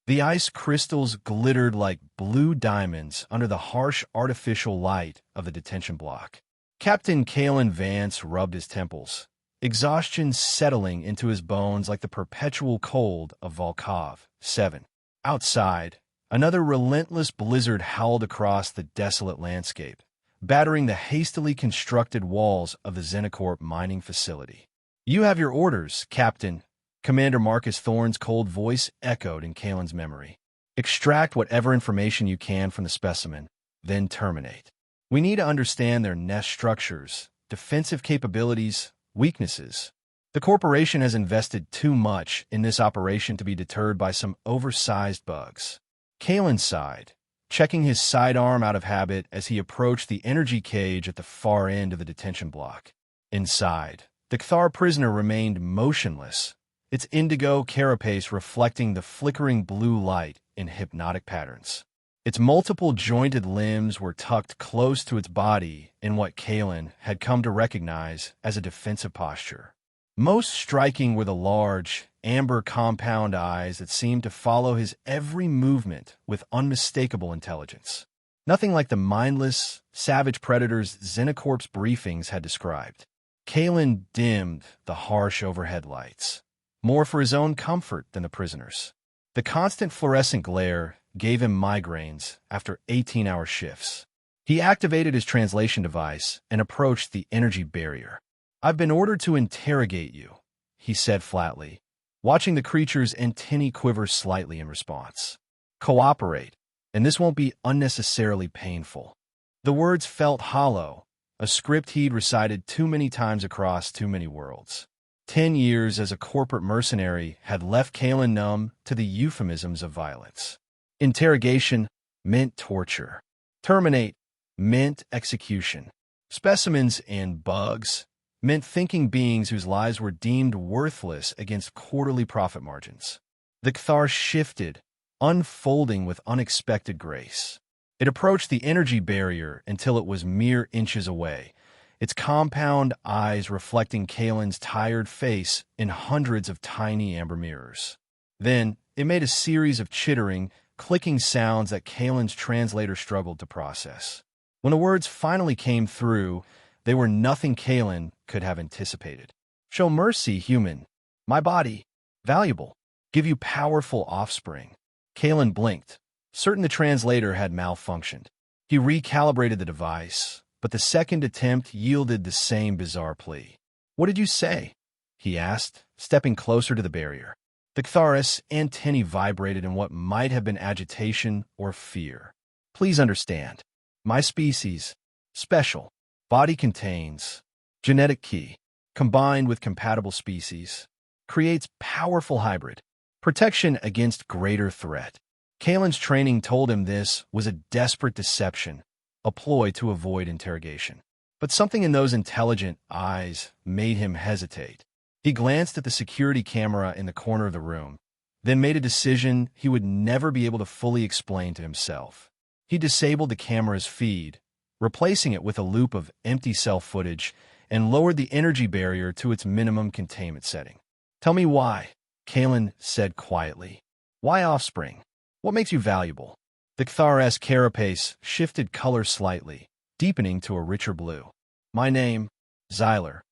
The ice crystals glittered like blue diamonds under the harsh artificial light of the detention block. Captain Kalen Vance rubbed his temples, exhaustion settling into his bones like the perpetual cold of Volkov 7. Outside, another relentless blizzard howled across the desolate landscape, battering the hastily constructed walls of the Xenocorp mining facility. "You have your orders, Captain," Commander Marcus Thorne's cold voice echoed in Kalen's memory. "Extract whatever information you can from the specimen, then terminate. We need to understand their nest structures, defensive capabilities, weaknesses. The corporation has invested too much in this operation to be deterred by some oversized bugs." Kalen sighed, checking his sidearm out of habit as he approached the energy cage at the far end of the detention block. Inside, the Kthar prisoner remained motionless, its indigo carapace reflecting the flickering blue light in hypnotic patterns. Its multiple jointed limbs were tucked close to its body in what Kalen had come to recognize as a defensive posture. Most striking were the large, amber compound eyes that seemed to follow his every movement with unmistakable intelligence. Nothing like the mindless, savage predators Xenocorp's briefings had described. Kalen dimmed the harsh overhead lights, more for his own comfort than the prisoner's. The constant fluorescent glare gave him migraines after 18-hour shifts. He activated his translation device and approached the energy barrier. "I've been ordered to interrogate you," he said flatly, watching the creature's antennae quiver slightly in response. "Cooperate, and this won't be unnecessarily painful." The words felt hollow, a script he'd recited too many times across too many worlds. 10 years as a corporate mercenary had left Kalen numb to the euphemisms of violence. Interrogation meant torture. Terminate meant execution. Specimens and bugs meant thinking beings whose lives were deemed worthless against quarterly profit margins. The Kthar shifted, unfolding with unexpected grace. It approached the energy barrier until it was mere inches away, its compound eyes reflecting Kalen's tired face in hundreds of tiny amber mirrors. Then, it made a series of chittering, clicking sounds that Kalen's translator struggled to process. When the words finally came through, they were nothing Kalen could have anticipated. "Show mercy, human. My body, valuable. Give you powerful offspring." Kalen blinked, certain the translator had malfunctioned. He recalibrated the device, but the second attempt yielded the same bizarre plea. "What did you say?" he asked, stepping closer to the barrier. The Ktharis antennae vibrated in what might have been agitation or fear. "Please understand. My species, special. Body contains genetic key, combined with compatible species, creates powerful hybrid. Protection against greater threat." Kalen's training told him this was a desperate deception, a ploy to avoid interrogation. But something in those intelligent eyes made him hesitate. He glanced at the security camera in the corner of the room, then made a decision he would never be able to fully explain to himself. He disabled the camera's feed, replacing it with a loop of empty cell footage, and lowered the energy barrier to its minimum containment setting. "Tell me why," Kalen said quietly. "Why Offspring? What makes you valuable?" The Kthares carapace shifted color slightly, deepening to a richer blue. "My name, Xyler."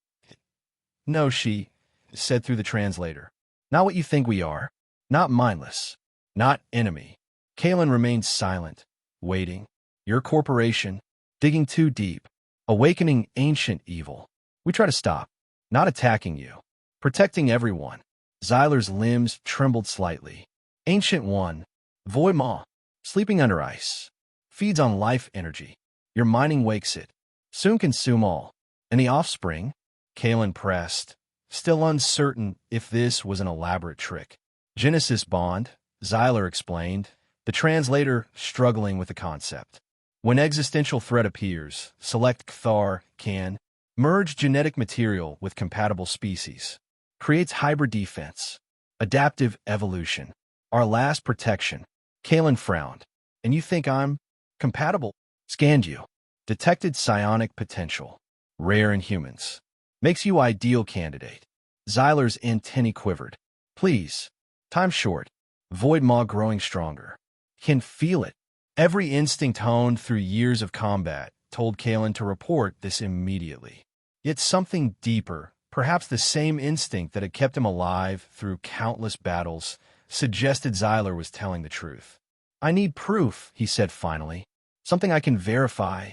"No, she said through the translator. "Not what you think we are. Not mindless. Not enemy." Kalen remained silent, waiting. "Your corporation, digging too deep, awakening ancient evil. We try to stop, not attacking you, protecting everyone." Xyler's limbs trembled slightly. "Ancient One, Void Maw, sleeping under ice, feeds on life energy. Your mining wakes it. Soon consume all. And the offspring?" Kalen pressed, still uncertain if this was an elaborate trick. "Genesis bond," Xyler explained, the translator struggling with the concept. "When existential threat appears, select Kthar can merge genetic material with compatible species. Creates hybrid defense. Adaptive evolution. Our last protection." Kalen frowned. "And you think I'm compatible?" "Scanned you. Detected psionic potential. Rare in humans. Makes you ideal candidate." Xyler's antennae quivered. "Please. Time's short. Void Maw growing stronger. Can feel it. Every instinct honed through years of combat told Kalen to report this immediately. Yet something deeper, perhaps the same instinct that had kept him alive through countless battles, suggested Xyler was telling the truth. I need proof, he said finally. Something I can verify.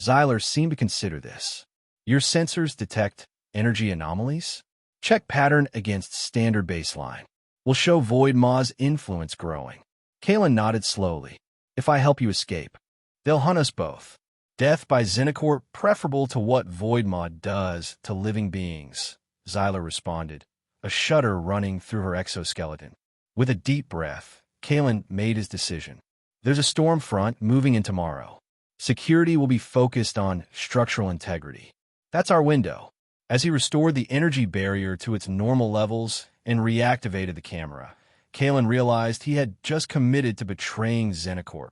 Xyler seemed to consider this. Your sensors detect energy anomalies? Check pattern against standard baseline. Will show Void Maw's influence growing. Kalen nodded slowly. If I help you escape, they'll hunt us both. Death by Xenocorp preferable to what Void Maw does to living beings, Xyler responded, a shudder running through her exoskeleton. With a deep breath, Kalen made his decision. There's a storm front moving in tomorrow. Security will be focused on structural integrity. That's our window. As he restored the energy barrier to its normal levels and reactivated the camera, Kalen realized he had just committed to betraying Xenocorp,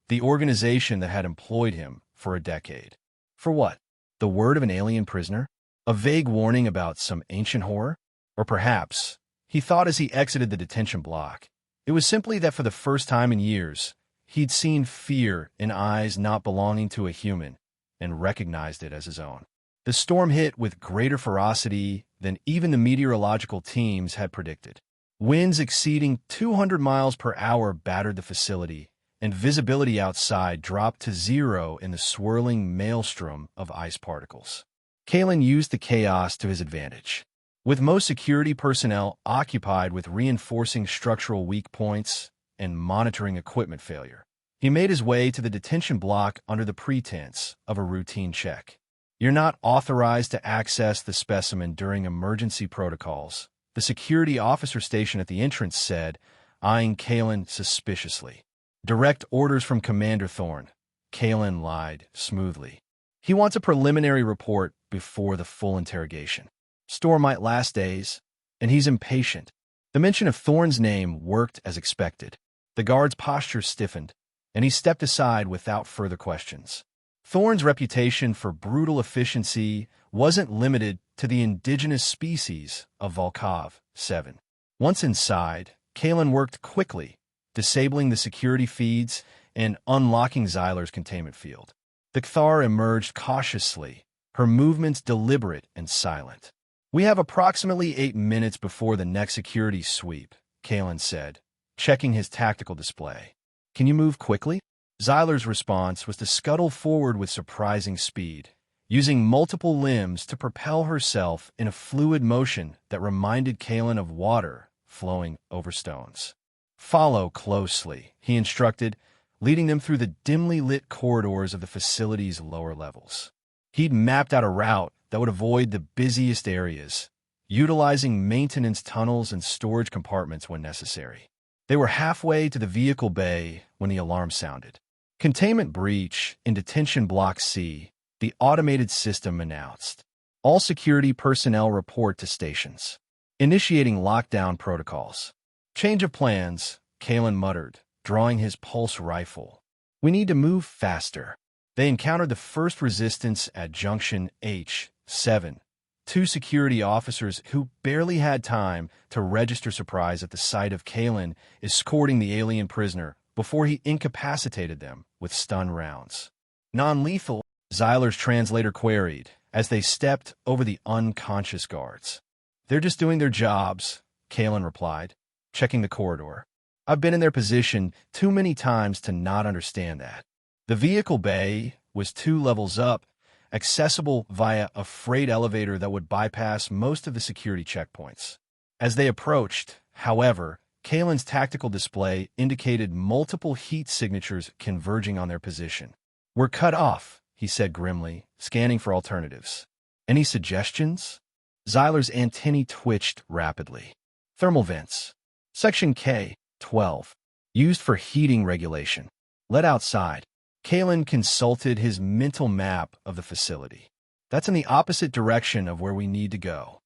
the organization that had employed him for a decade. For what? The word of an alien prisoner? A vague warning about some ancient horror? Or perhaps, he thought as he exited the detention block, it was simply that for the first time in years, he'd seen fear in eyes not belonging to a human and recognized it as his own. The storm hit with greater ferocity than even the meteorological teams had predicted. Winds exceeding 200 miles per hour battered the facility, and visibility outside dropped to zero in the swirling maelstrom of ice particles. Kalen used the chaos to his advantage. With most security personnel occupied with reinforcing structural weak points and monitoring equipment failure, he made his way to the detention block under the pretense of a routine check. You're not authorized to access the specimen during emergency protocols, the security officer station at the entrance said, eyeing Kalen suspiciously. Direct orders from Commander Thorne. Kalen lied smoothly. He wants a preliminary report before the full interrogation. Storm might last days, and he's impatient. The mention of Thorne's name worked as expected. The guard's posture stiffened, and he stepped aside without further questions. Thorne's reputation for brutal efficiency wasn't limited to the indigenous species of Volkov 7. Once inside, Kalen worked quickly, disabling the security feeds and unlocking Xyler's containment field. The Kthar emerged cautiously, her movements deliberate and silent. We have approximately 8 minutes before the next security sweep, Kalen said, checking his tactical display. Can you move quickly? Xyler's response was to scuttle forward with surprising speed, using multiple limbs to propel herself in a fluid motion that reminded Kalen of water flowing over stones. Follow closely, he instructed, leading them through the dimly lit corridors of the facility's lower levels. He'd mapped out a route that would avoid the busiest areas, utilizing maintenance tunnels and storage compartments when necessary. They were halfway to the vehicle bay when the alarm sounded. Containment breach in Detention Block C, the automated system announced. All security personnel report to stations. Initiating lockdown protocols. Change of plans, Kalen muttered, drawing his pulse rifle. We need to move faster. They encountered the first resistance at Junction H7. 2 security officers who barely had time to register surprise at the sight of Kalen escorting the alien prisoner before he incapacitated them with stun rounds. Non-lethal, Xyler's translator queried as they stepped over the unconscious guards. They're just doing their jobs, Kalen replied, checking the corridor. I've been in their position too many times to not understand that. The vehicle bay was 2 levels up, accessible via a freight elevator that would bypass most of the security checkpoints. As they approached, however, Kalen's tactical display indicated multiple heat signatures converging on their position. We're cut off, he said grimly, scanning for alternatives. Any suggestions? Xyler's antennae twitched rapidly. Thermal vents. Section K-12. Used for heating regulation. Let outside. Kalen consulted his mental map of the facility. That's in the opposite direction of where we need to go.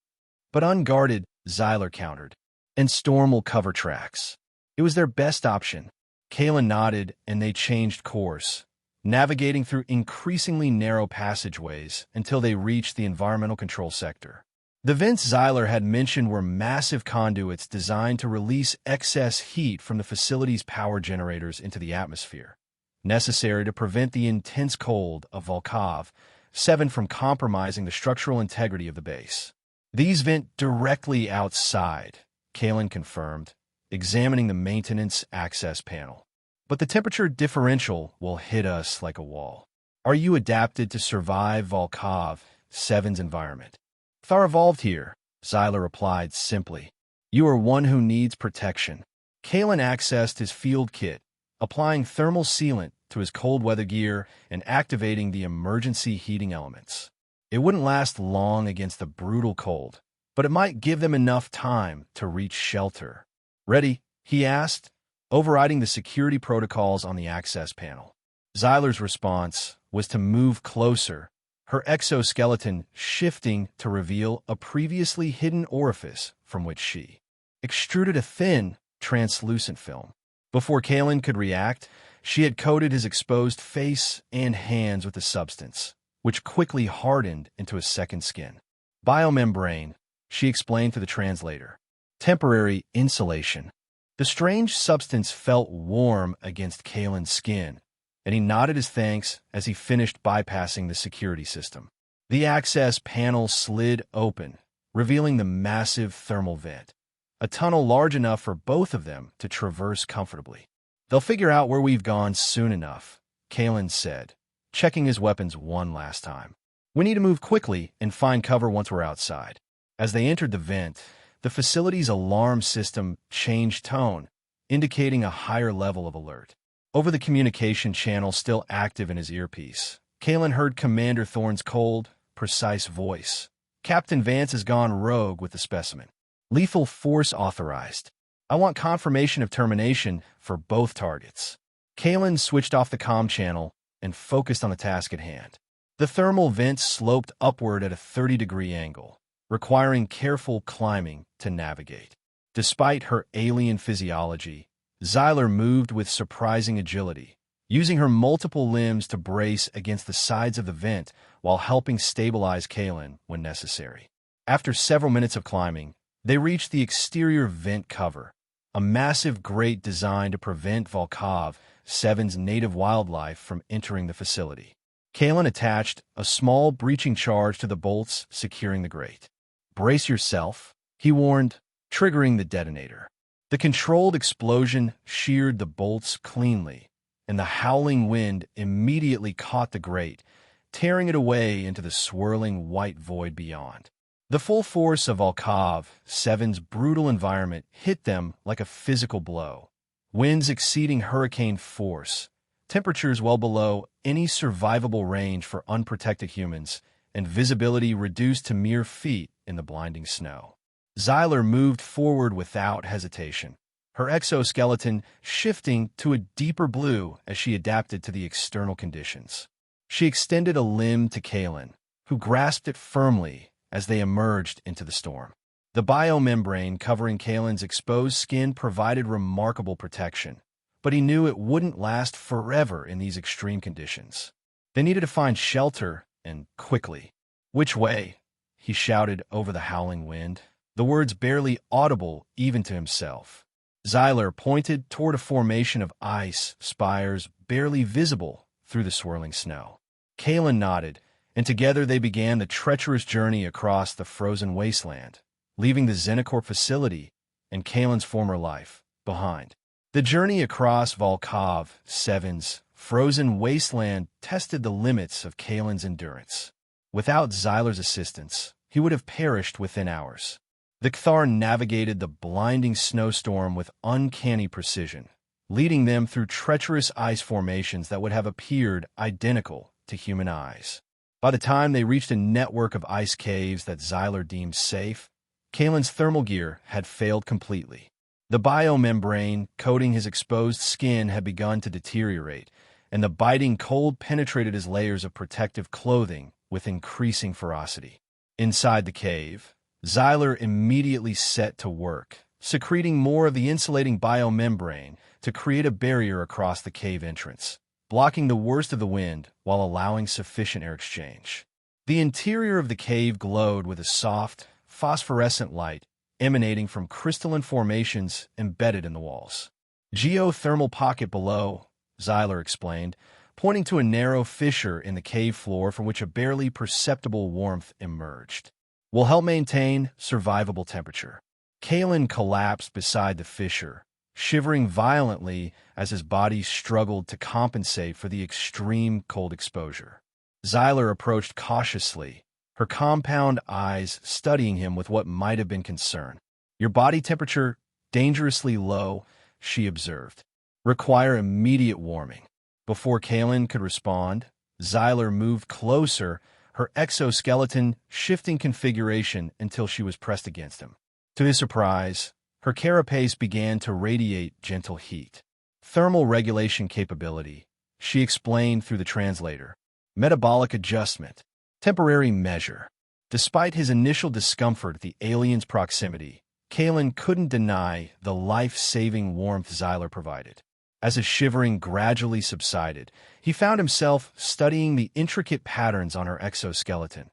But unguarded, Xyler countered. And Storm will cover tracks. It was their best option. Kalen nodded and they changed course, navigating through increasingly narrow passageways until they reached the environmental control sector. The vents Xyler had mentioned were massive conduits designed to release excess heat from the facility's power generators into the atmosphere, necessary to prevent the intense cold of Volkov 7 from compromising the structural integrity of the base. These vent directly outside, Kalen confirmed, examining the maintenance access panel. But the temperature differential will hit us like a wall. Are you adapted to survive Volkov 7's environment? Thar evolved here, Xyler replied simply. You are one who needs protection. Kalen accessed his field kit, applying thermal sealant to his cold weather gear and activating the emergency heating elements. It wouldn't last long against the brutal cold, but it might give them enough time to reach shelter. Ready? He asked, overriding the security protocols on the access panel. Xyler's response was to move closer, her exoskeleton shifting to reveal a previously hidden orifice from which she extruded a thin, translucent film. Before Kalen could react, she had coated his exposed face and hands with the substance, which quickly hardened into a second skin. Biomembrane, she explained to the translator. Temporary insulation. The strange substance felt warm against Kalen's skin, and he nodded his thanks as he finished bypassing the security system. The access panel slid open, revealing the massive thermal vent, a tunnel large enough for both of them to traverse comfortably. They'll figure out where we've gone soon enough, Kalen said, checking his weapons one last time. We need to move quickly and find cover once we're outside. As they entered the vent, the facility's alarm system changed tone, indicating a higher level of alert. Over the communication channel still active in his earpiece, Kalen heard Commander Thorne's cold, precise voice. Captain Vance has gone rogue with the specimen. Lethal force authorized. I want confirmation of termination for both targets. Kalen switched off the comm channel and focused on the task at hand. The thermal vent sloped upward at a 30-degree angle, requiring careful climbing to navigate. Despite her alien physiology, Xyler moved with surprising agility, using her multiple limbs to brace against the sides of the vent while helping stabilize Kalen when necessary. After several minutes of climbing, they reached the exterior vent cover, a massive grate designed to prevent Volkov 7's native wildlife from entering the facility. Kalen attached a small breaching charge to the bolts securing the grate. Brace yourself, he warned, triggering the detonator. The controlled explosion sheared the bolts cleanly, and the howling wind immediately caught the grate, tearing it away into the swirling white void beyond. The full force of Volkov 7's brutal environment hit them like a physical blow. Winds exceeding hurricane force, temperatures well below any survivable range for unprotected humans, and visibility reduced to mere feet in the blinding snow. Xyler moved forward without hesitation, her exoskeleton shifting to a deeper blue as she adapted to the external conditions. She extended a limb to Kalen, who grasped it firmly as they emerged into the storm. The biomembrane covering Kalen's exposed skin provided remarkable protection, but he knew it wouldn't last forever in these extreme conditions. They needed to find shelter, and quickly. Which way? He shouted over the howling wind, the words barely audible even to himself. Xyler pointed toward a formation of ice spires barely visible through the swirling snow. Kalen nodded, and together they began the treacherous journey across the frozen wasteland, leaving the Xenocorp facility and Kalen's former life behind. The journey across Volkov 7's frozen wasteland tested the limits of Kalen's endurance. Without Xyler's assistance, he would have perished within hours. The Kthar navigated the blinding snowstorm with uncanny precision, leading them through treacherous ice formations that would have appeared identical to human eyes. By the time they reached a network of ice caves that Xyler deemed safe, Kalen's thermal gear had failed completely. The biomembrane coating his exposed skin had begun to deteriorate, and the biting cold penetrated his layers of protective clothing with increasing ferocity. Inside the cave, Xyler immediately set to work, secreting more of the insulating biomembrane to create a barrier across the cave entrance, blocking the worst of the wind while allowing sufficient air exchange. The interior of the cave glowed with a soft, phosphorescent light emanating from crystalline formations embedded in the walls. Geothermal pocket below, Xyler explained, pointing to a narrow fissure in the cave floor from which a barely perceptible warmth emerged. Will help maintain survivable temperature. Kalen collapsed beside the fissure, shivering violently as his body struggled to compensate for the extreme cold exposure. Xyler approached cautiously, her compound eyes studying him with what might have been concern. Your body temperature dangerously low, she observed. Require immediate warming. Before Kalen could respond, Xyler moved closer, her exoskeleton shifting configuration until she was pressed against him. To his surprise, her carapace began to radiate gentle heat. Thermal regulation capability, she explained through the translator. Metabolic adjustment. Temporary measure. Despite his initial discomfort at the alien's proximity, Kalen couldn't deny the life-saving warmth Xyler provided. As his shivering gradually subsided, he found himself studying the intricate patterns on her exoskeleton.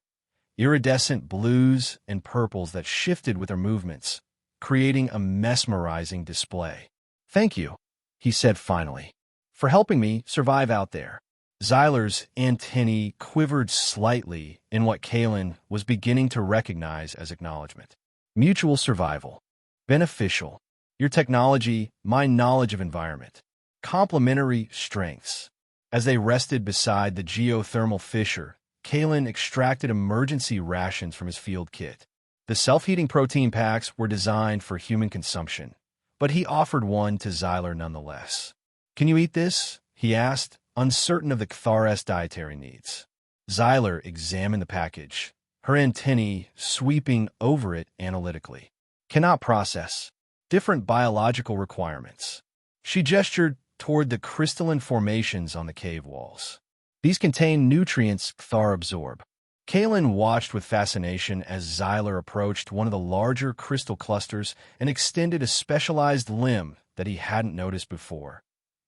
Iridescent blues and purples that shifted with her movements, creating a mesmerizing display. "Thank you," he said finally, "for helping me survive out there." Xyler's antennae quivered slightly in what Kalen was beginning to recognize as acknowledgement. Mutual survival. Beneficial. Your technology, my knowledge of environment. Complementary strengths. As they rested beside the geothermal fissure, Kalen extracted emergency rations from his field kit. The self-heating protein packs were designed for human consumption, but he offered one to Xyler nonetheless. "Can you eat this?" he asked, uncertain of the Kthar's dietary needs. Xyler examined the package, her antennae sweeping over it analytically. "Cannot process. Different biological requirements." She gestured toward the crystalline formations on the cave walls. "These contain nutrients Kthar absorb." Kalen watched with fascination as Xyler approached one of the larger crystal clusters and extended a specialized limb that he hadn't noticed before.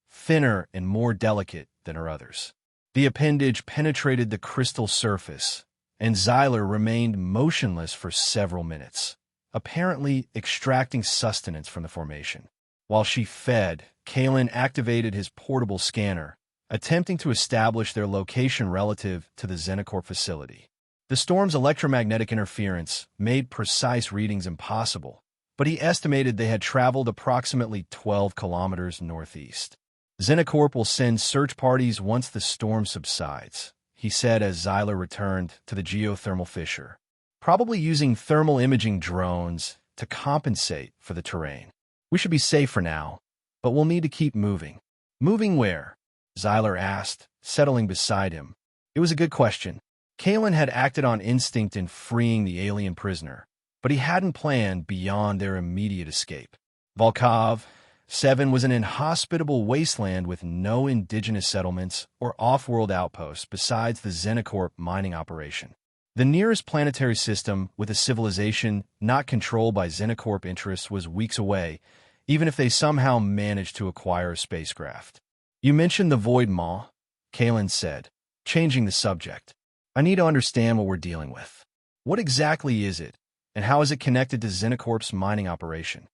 Thinner and more delicate than her others. The appendage penetrated the crystal surface, and Xyler remained motionless for several minutes, apparently extracting sustenance from the formation. While she fed, Kalen activated his portable scanner, attempting to establish their location relative to the Xenocorp facility. The storm's electromagnetic interference made precise readings impossible, but he estimated they had traveled approximately 12 kilometers northeast. "Xenocorp will send search parties once the storm subsides," he said as Xyler returned to the geothermal fissure, "probably using thermal imaging drones to compensate for the terrain. We should be safe for now, but we'll need to keep moving." "Moving where?" Xyler asked, settling beside him. It was a good question. Kalen had acted on instinct in freeing the alien prisoner, but he hadn't planned beyond their immediate escape. Volkov 7 was an inhospitable wasteland with no indigenous settlements or off-world outposts besides the Xenocorp mining operation. The nearest planetary system with a civilization not controlled by Xenocorp interests was weeks away, even if they somehow managed to acquire a spacecraft. "You mentioned the Void Maw," Kalen said, changing the subject. "I need to understand what we're dealing with. What exactly is it, and how is it connected to Xenocorp's mining operation?"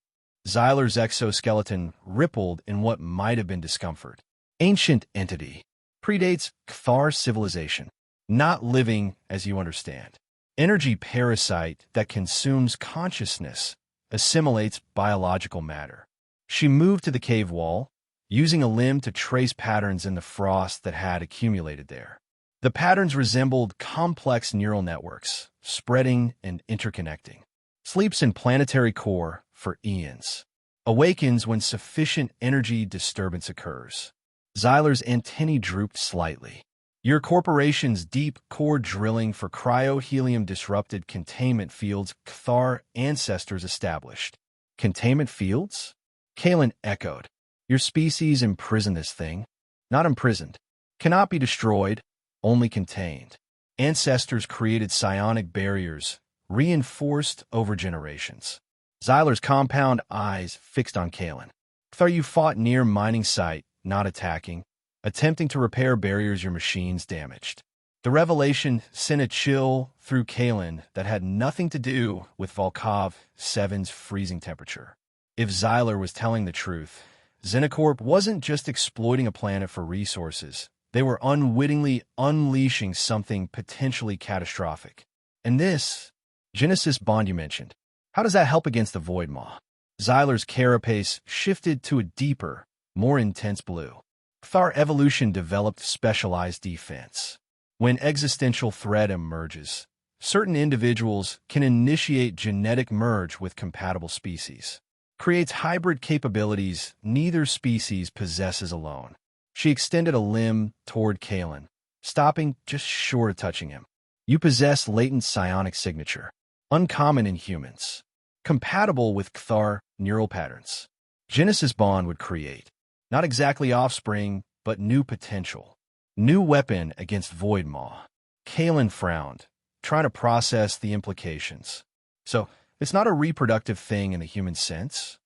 Xyler's exoskeleton rippled in what might have been discomfort. "Ancient entity. Predates Kthar civilization. Not living as you understand. Energy parasite that consumes consciousness, assimilates biological matter." She moved to the cave wall, using a limb to trace patterns in the frost that had accumulated there. The patterns resembled complex neural networks, spreading and interconnecting. "Sleeps in planetary core for eons. Awakens when sufficient energy disturbance occurs." Xyler's antennae drooped slightly. "Your corporation's deep core drilling for cryo-helium-disrupted containment fields Kthar ancestors established." "Containment fields?" Kalen echoed. "Your species imprisoned this thing." "Not imprisoned. Cannot be destroyed, only contained. Ancestors created psionic barriers, reinforced over generations." Xyler's compound eyes fixed on Kalen. "Kthar, you fought near mining site, not attacking, attempting to repair barriers your machines damaged." The revelation sent a chill through Kalen that had nothing to do with Volkov 7's freezing temperature. If Xyler was telling the truth, Xenocorp wasn't just exploiting a planet for resources. They were unwittingly unleashing something potentially catastrophic. And this, Genesis bond you mentioned, how does that help against the Void Maw? Xyler's carapace shifted to a deeper, more intense blue. Thar evolution developed specialized defense. When existential threat emerges, certain individuals can initiate genetic merge with compatible species. Creates hybrid capabilities neither species possesses alone. She extended a limb toward Kalen, stopping just short of touching him. You possess latent psionic signature, uncommon in humans, compatible with Cthar neural patterns. Genesis bond would create, not exactly offspring, but new potential. New weapon against Void Maw. Kalen frowned, trying to process the implications. So, it's not a reproductive thing in the human sense.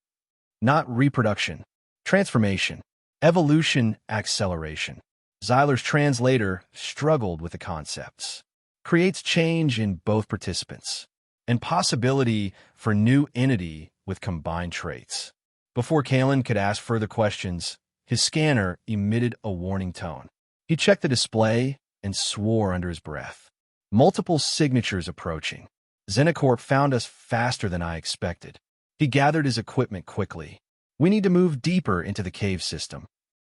Not reproduction. Transformation. Evolution acceleration. Xyler's translator struggled with the concepts. Creates change in both participants. And possibility for new entity with combined traits. Before Kalen could ask further questions, his scanner emitted a warning tone. He checked the display and swore under his breath. Multiple signatures approaching. Xenocorp found us faster than I expected. He gathered his equipment quickly. We need to move deeper into the cave system.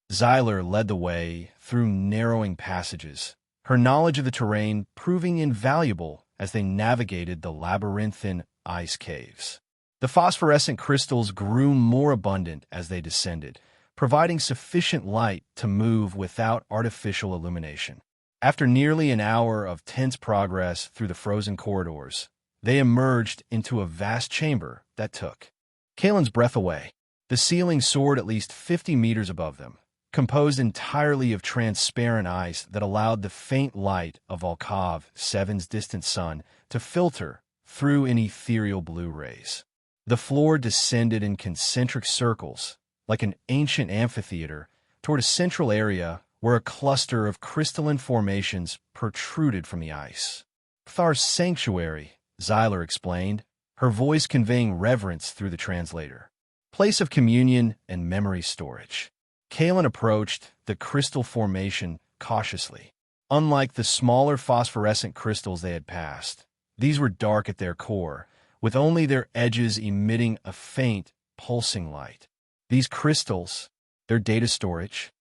Xyler led the way through narrowing passages, her knowledge of the terrain proving invaluable as they navigated the labyrinthine ice caves. The phosphorescent crystals grew more abundant as they descended, providing sufficient light to move without artificial illumination. After nearly an hour of tense progress through the frozen corridors, they emerged into a vast chamber that took Kalen's breath away. The ceiling soared at least 50 meters above them, composed entirely of transparent ice that allowed the faint light of Volkov 7's distant sun to filter through in ethereal blue rays. The floor descended in concentric circles, like an ancient amphitheater, toward a central area where a cluster of crystalline formations protruded from the ice. Thar's sanctuary, Xyler explained, her voice conveying reverence through the translator. Place of communion and memory storage. Kalen approached the crystal formation cautiously. Unlike the smaller phosphorescent crystals they had passed, these were dark at their core, with only their edges emitting a faint, pulsing light. These crystals, their data storage.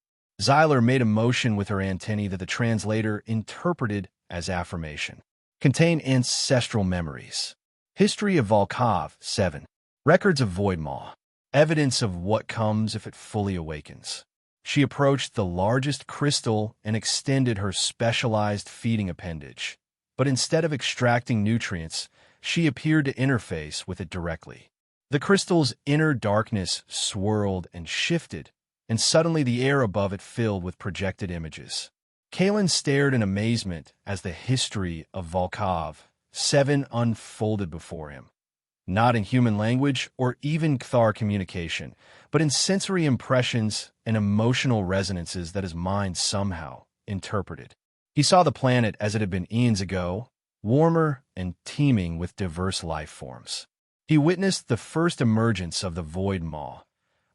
Xyler made a motion with her antennae that the translator interpreted as affirmation. Contain ancestral memories. History of Volkov 7. Records of Void Maw. Evidence of what comes if it fully awakens. She approached the largest crystal and extended her specialized feeding appendage. But instead of extracting nutrients, she appeared to interface with it directly. The crystal's inner darkness swirled and shifted, and suddenly the air above it filled with projected images. Kalen stared in amazement as the history of Volkov 7 unfolded before him. Not in human language or even Cthar communication, but in sensory impressions and emotional resonances that his mind somehow interpreted. He saw the planet as it had been eons ago, warmer and teeming with diverse life forms. He witnessed the first emergence of the Void Maw,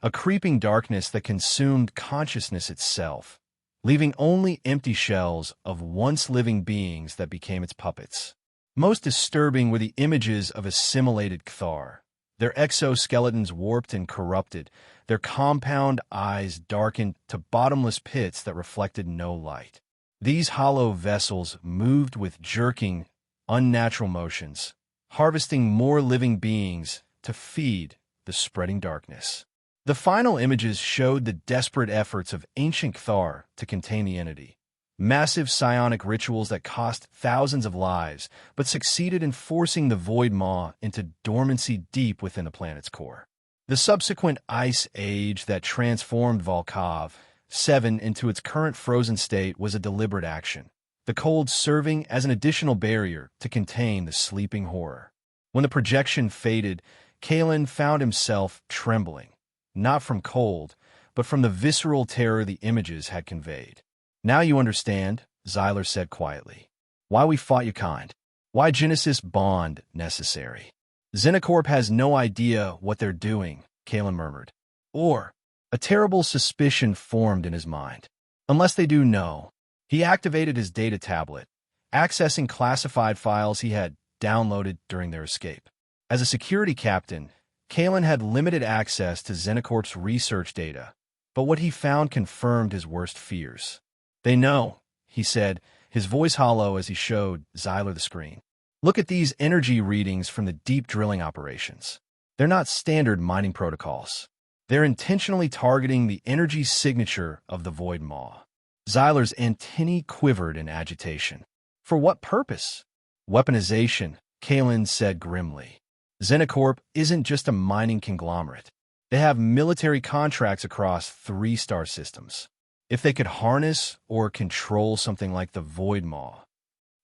a creeping darkness that consumed consciousness itself, leaving only empty shells of once living beings that became its puppets. Most disturbing were the images of assimilated Cthar, their exoskeletons warped and corrupted, their compound eyes darkened to bottomless pits that reflected no light. These hollow vessels moved with jerking, unnatural motions, harvesting more living beings to feed the spreading darkness. The final images showed the desperate efforts of ancient Cthar to contain the entity. Massive psionic rituals that cost thousands of lives, but succeeded in forcing the Void Maw into dormancy deep within the planet's core. The subsequent ice age that transformed Volkov 7 into its current frozen state was a deliberate action, the cold serving as an additional barrier to contain the sleeping horror. When the projection faded, Kalen found himself trembling, not from cold, but from the visceral terror the images had conveyed. Now you understand, Xyler said quietly. Why we fought you kind. Why Genesis bond necessary. Xenocorp has no idea what they're doing, Kalen murmured. Or, a terrible suspicion formed in his mind. Unless they do know. He activated his data tablet, accessing classified files he had downloaded during their escape. As a security captain, Kalen had limited access to Xenocorp's research data, but what he found confirmed his worst fears. They know, he said, his voice hollow as he showed Xyler the screen. Look at these energy readings from the deep drilling operations. They're not standard mining protocols. They're intentionally targeting the energy signature of the Void Maw. Xyler's antennae quivered in agitation. For what purpose? Weaponization, Kalen said grimly. Xenocorp isn't just a mining conglomerate. They have military contracts across 3 star systems. If they could harness or control something like the Void Maw.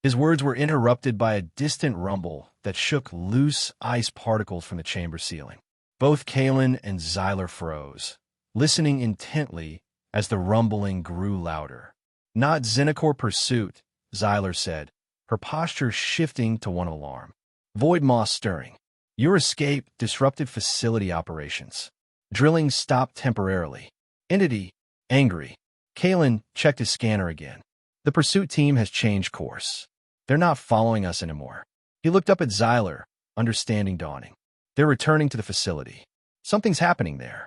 His words were interrupted by a distant rumble that shook loose ice particles from the chamber ceiling. Both Kalen and Xyler froze, listening intently as the rumbling grew louder. Not Xenocorp pursuit, Xyler said, her posture shifting to one of alarm. Void Maw stirring. Your escape disrupted facility operations. Drilling stopped temporarily. Entity, angry. Kalen checked his scanner again. The pursuit team has changed course. They're not following us anymore. He looked up at Xyler, understanding dawning. They're returning to the facility. Something's happening there.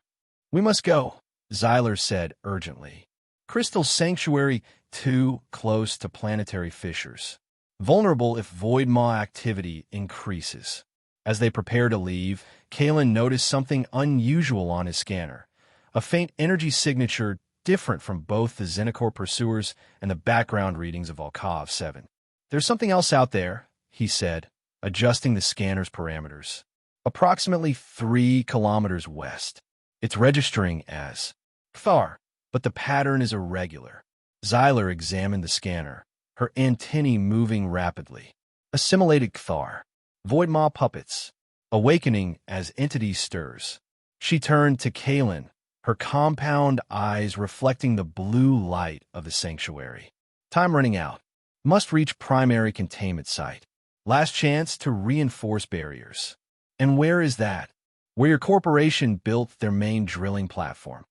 We must go, Xyler said urgently. Crystal Sanctuary too close to planetary fissures. Vulnerable if Void Maw activity increases. As they prepare to leave, Kalen noticed something unusual on his scanner. A faint energy signature different from both the Xenocorp pursuers and the background readings of Volkov 7. There's something else out there, he said, adjusting the scanner's parameters. Approximately 3 kilometers west. It's registering as Thar, but the pattern is irregular. Xyler examined the scanner, her antennae moving rapidly. Assimilated Thar. Void Maw puppets. Awakening as entity stirs. She turned to Kalen, her compound eyes reflecting the blue light of the sanctuary. Time running out. Must reach primary containment site. Last chance to reinforce barriers. And where is that? Where your corporation built their main drilling platform.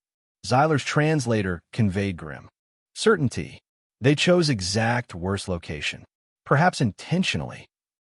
Xyler's translator conveyed grim certainty. They chose exact worst location. Perhaps intentionally.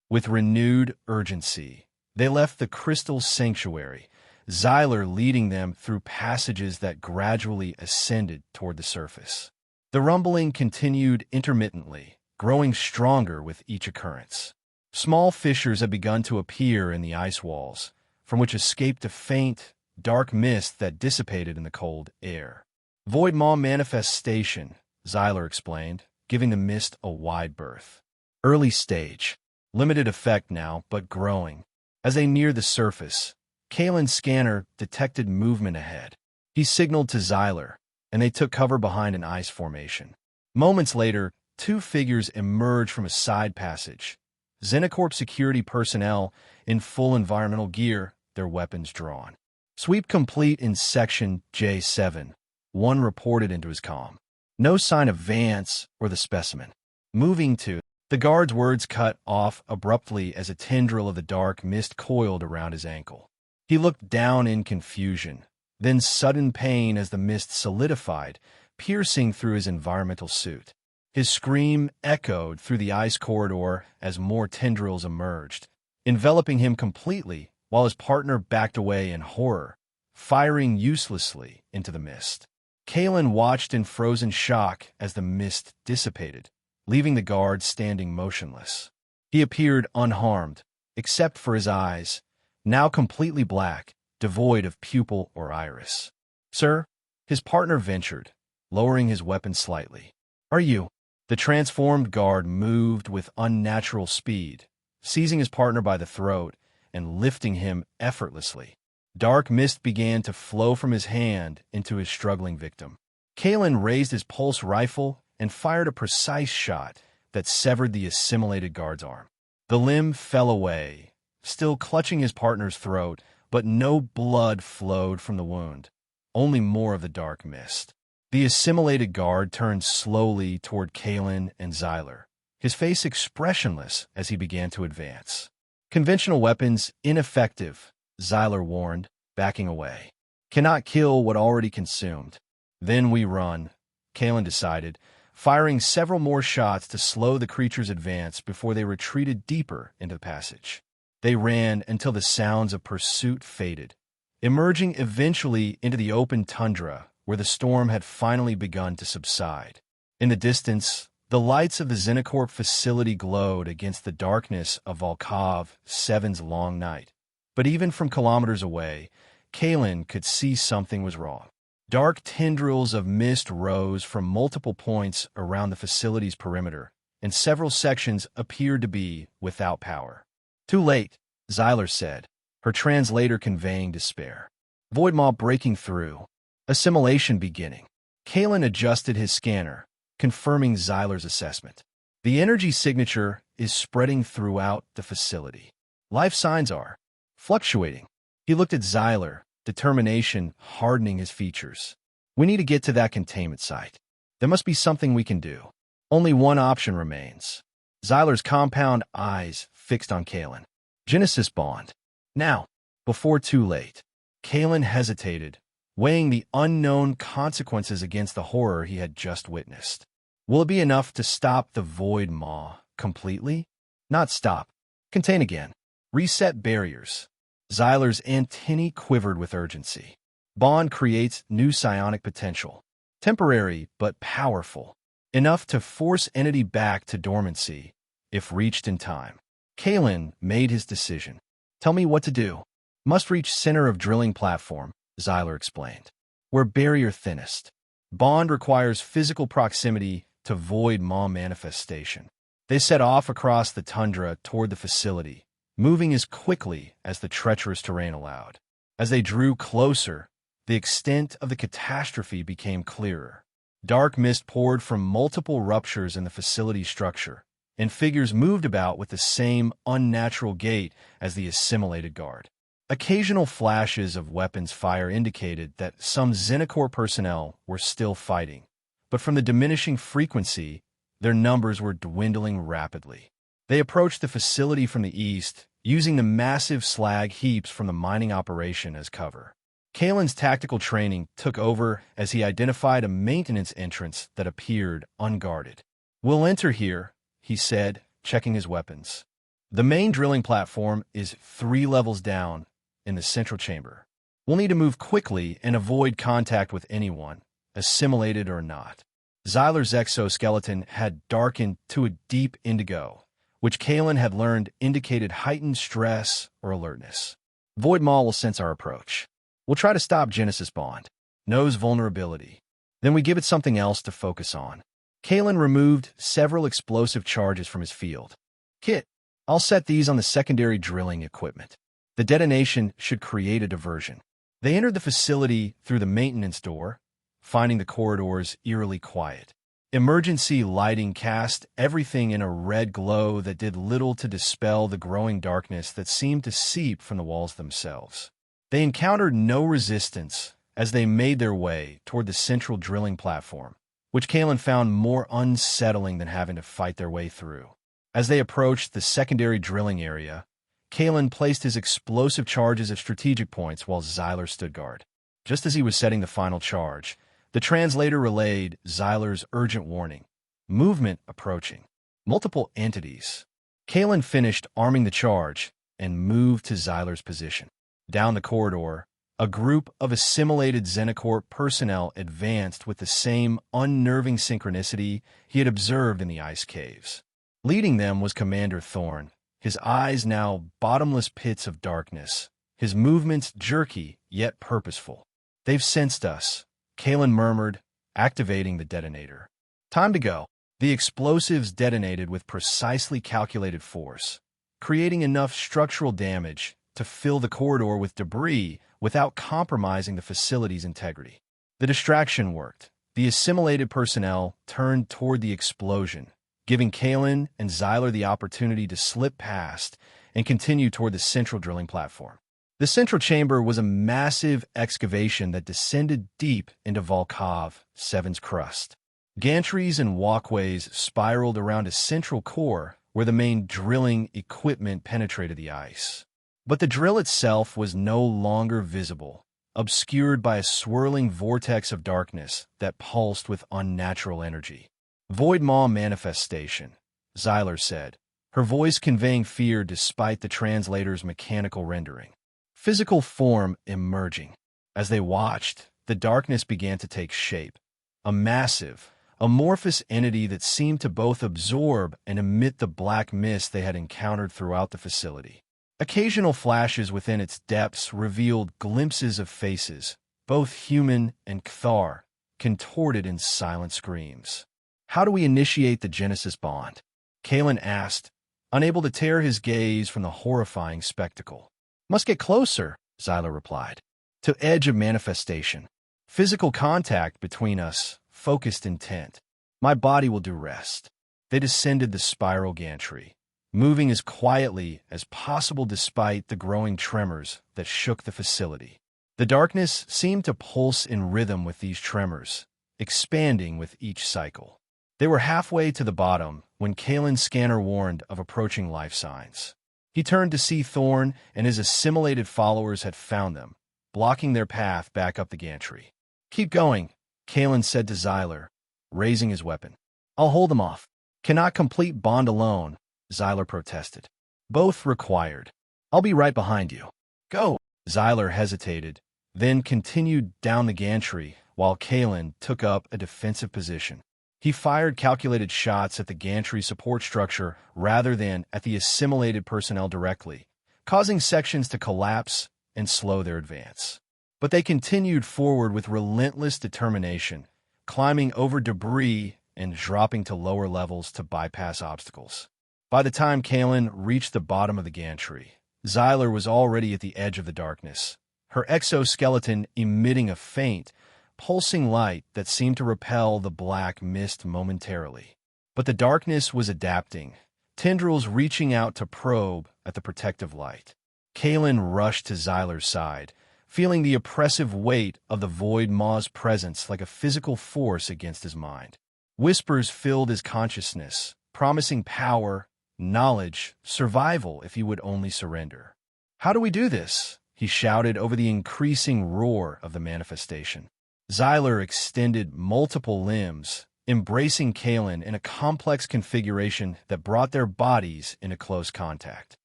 With renewed urgency, they left the Crystal Sanctuary, Xyler leading them through passages that gradually ascended toward the surface. The rumbling continued intermittently, growing stronger with each occurrence. Small fissures had begun to appear in the ice walls, from which escaped a faint, dark mist that dissipated in the cold air. Void Maw manifestation, Xyler explained, giving the mist a wide berth. Early stage. Limited effect now, but growing. As they neared the surface, Kalen's scanner detected movement ahead. He signaled to Xyler, and they took cover behind an ice formation. Moments later, 2 figures emerged from a side passage. Xenocorp security personnel in full environmental gear, their weapons drawn. Sweep complete in Section J7, one reported into his comm. No sign of Vance or the specimen. Moving to... The guard's words cut off abruptly as a tendril of the dark mist coiled around his ankle. He looked down in confusion, then sudden pain as the mist solidified, piercing through his environmental suit. His scream echoed through the ice corridor as more tendrils emerged, enveloping him completely while his partner backed away in horror, firing uselessly into the mist. Kalen watched in frozen shock as the mist dissipated, leaving the guard standing motionless. He appeared unharmed, except for his eyes, now completely black, devoid of pupil or iris. Sir, his partner ventured, lowering his weapon slightly. Are you? The transformed guard moved with unnatural speed, seizing his partner by the throat and lifting him effortlessly. Dark mist began to flow from his hand into his struggling victim. Kalen raised his pulse rifle and fired a precise shot that severed the assimilated guard's arm. The limb fell away, still clutching his partner's throat, but no blood flowed from the wound, only more of the dark mist. The assimilated guard turned slowly toward Kalen and Xyler, his face expressionless as he began to advance. Conventional weapons ineffective, Xyler warned, backing away. Cannot kill what already consumed. Then we run, Kalen decided, firing several more shots to slow the creature's advance before they retreated deeper into the passage. They ran until the sounds of pursuit faded, emerging eventually into the open tundra where the storm had finally begun to subside. In the distance, the lights of the Xenocorp facility glowed against the darkness of Volkov 7's long night. But even from kilometers away, Kalen could see something was wrong. Dark tendrils of mist rose from multiple points around the facility's perimeter, and several sections appeared to be without power. Too late, Xyler said, her translator conveying despair. Void maw breaking through. Assimilation beginning. Kalen adjusted his scanner, confirming Xyler's assessment. The energy signature is spreading throughout the facility. Life signs are fluctuating. He looked at Xyler, determination hardening his features. We need to get to that containment site. There must be something we can do. Only one option remains. Xyler's compound eyes fixed on Kalen. Genesis bond. Now, before too late. Kalen hesitated, weighing the unknown consequences against the horror he had just witnessed. Will it be enough to stop the Void Maw completely? Not stop. Contain again. Reset barriers. Xyler's antennae quivered with urgency. Bond creates new psionic potential. Temporary, but powerful. Enough to force entity back to dormancy, if reached in time. Kalen made his decision. Tell me what to do. Must reach center of drilling platform, Xyler explained. Where barrier thinnest. Bond requires physical proximity to Void Maw manifestation. They set off across the tundra toward the facility, moving as quickly as the treacherous terrain allowed. As they drew closer, the extent of the catastrophe became clearer. Dark mist poured from multiple ruptures in the facility's structure, and figures moved about with the same unnatural gait as the assimilated guard. Occasional flashes of weapons fire indicated that some Xenocorp personnel were still fighting, but from the diminishing frequency, their numbers were dwindling rapidly. They approached the facility from the east, using the massive slag heaps from the mining operation as cover. Kalen's tactical training took over as he identified a maintenance entrance that appeared unguarded. We'll enter here, he said, checking his weapons. The main drilling platform is 3 levels down in the central chamber. We'll need to move quickly and avoid contact with anyone, assimilated or not. Xyler's exoskeleton had darkened to a deep indigo, which Kalen had learned indicated heightened stress or alertness. Void Maw will sense our approach. We'll try to stop Genesis Bond. Knows vulnerability. Then we give it something else to focus on. Kalen removed several explosive charges from his field. Kit, I'll set these on the secondary drilling equipment. The detonation should create a diversion. They entered the facility through the maintenance door, finding the corridors eerily quiet. Emergency lighting cast everything in a red glow that did little to dispel the growing darkness that seemed to seep from the walls themselves. They encountered no resistance as they made their way toward the central drilling platform, which Kalen found more unsettling than having to fight their way through. As they approached the secondary drilling area, Kalen placed his explosive charges at strategic points while Xyler stood guard. Just as he was setting the final charge, the translator relayed Xyler's urgent warning. Movement approaching. Multiple entities. Kalen finished arming the charge and moved to Xyler's position. Down the corridor, a group of assimilated Xenocorp personnel advanced with the same unnerving synchronicity he had observed in the ice caves. Leading them was Commander Thorn, his eyes now bottomless pits of darkness, his movements jerky yet purposeful. They've sensed us, Kalen murmured, activating the detonator. Time to go. The explosives detonated with precisely calculated force, creating enough structural damage to fill the corridor with debris without compromising the facility's integrity. The distraction worked. The assimilated personnel turned toward the explosion, giving Kalen and Xyler the opportunity to slip past and continue toward the central drilling platform. The central chamber was a massive excavation that descended deep into Volkov 7's crust. Gantries and walkways spiraled around a central core where the main drilling equipment penetrated the ice. But the drill itself was no longer visible, obscured by a swirling vortex of darkness that pulsed with unnatural energy. Void Maw manifestation, Xyler said, her voice conveying fear despite the translator's mechanical rendering. Physical form emerging. As they watched, the darkness began to take shape. A massive, amorphous entity that seemed to both absorb and emit the black mist they had encountered throughout the facility. Occasional flashes within its depths revealed glimpses of faces, both human and Cthar, contorted in silent screams. "How do we initiate the Genesis bond?" Kalen asked, unable to tear his gaze from the horrifying spectacle. "Must get closer," Xyler replied. "To edge of manifestation. Physical contact between us, focused intent. My body will do rest." They descended the spiral gantry, moving as quietly as possible despite the growing tremors that shook the facility. The darkness seemed to pulse in rhythm with these tremors, expanding with each cycle. They were halfway to the bottom when Kalen's scanner warned of approaching life signs. He turned to see Thorn and his assimilated followers had found them, blocking their path back up the gantry. "Keep going," Kalen said to Xyler, raising his weapon. "I'll hold them off." "Cannot complete bond alone," Xyler protested. "Both required. I'll be right behind you." "Go." Xyler hesitated, then continued down the gantry while Kalen took up a defensive position. He fired calculated shots at the gantry support structure rather than at the assimilated personnel directly, causing sections to collapse and slow their advance. But they continued forward with relentless determination, climbing over debris and dropping to lower levels to bypass obstacles. By the time Kalen reached the bottom of the gantry, Xyler was already at the edge of the darkness, her exoskeleton emitting a faint, pulsing light that seemed to repel the black mist momentarily. But the darkness was adapting, tendrils reaching out to probe at the protective light. Kalen rushed to Xyler's side, feeling the oppressive weight of the Void Maw's presence like a physical force against his mind. Whispers filled his consciousness, promising power, knowledge, survival if he would only surrender. "How do we do this?" he shouted over the increasing roar of the manifestation. Xyler extended multiple limbs, embracing Kalen in a complex configuration that brought their bodies into close contact.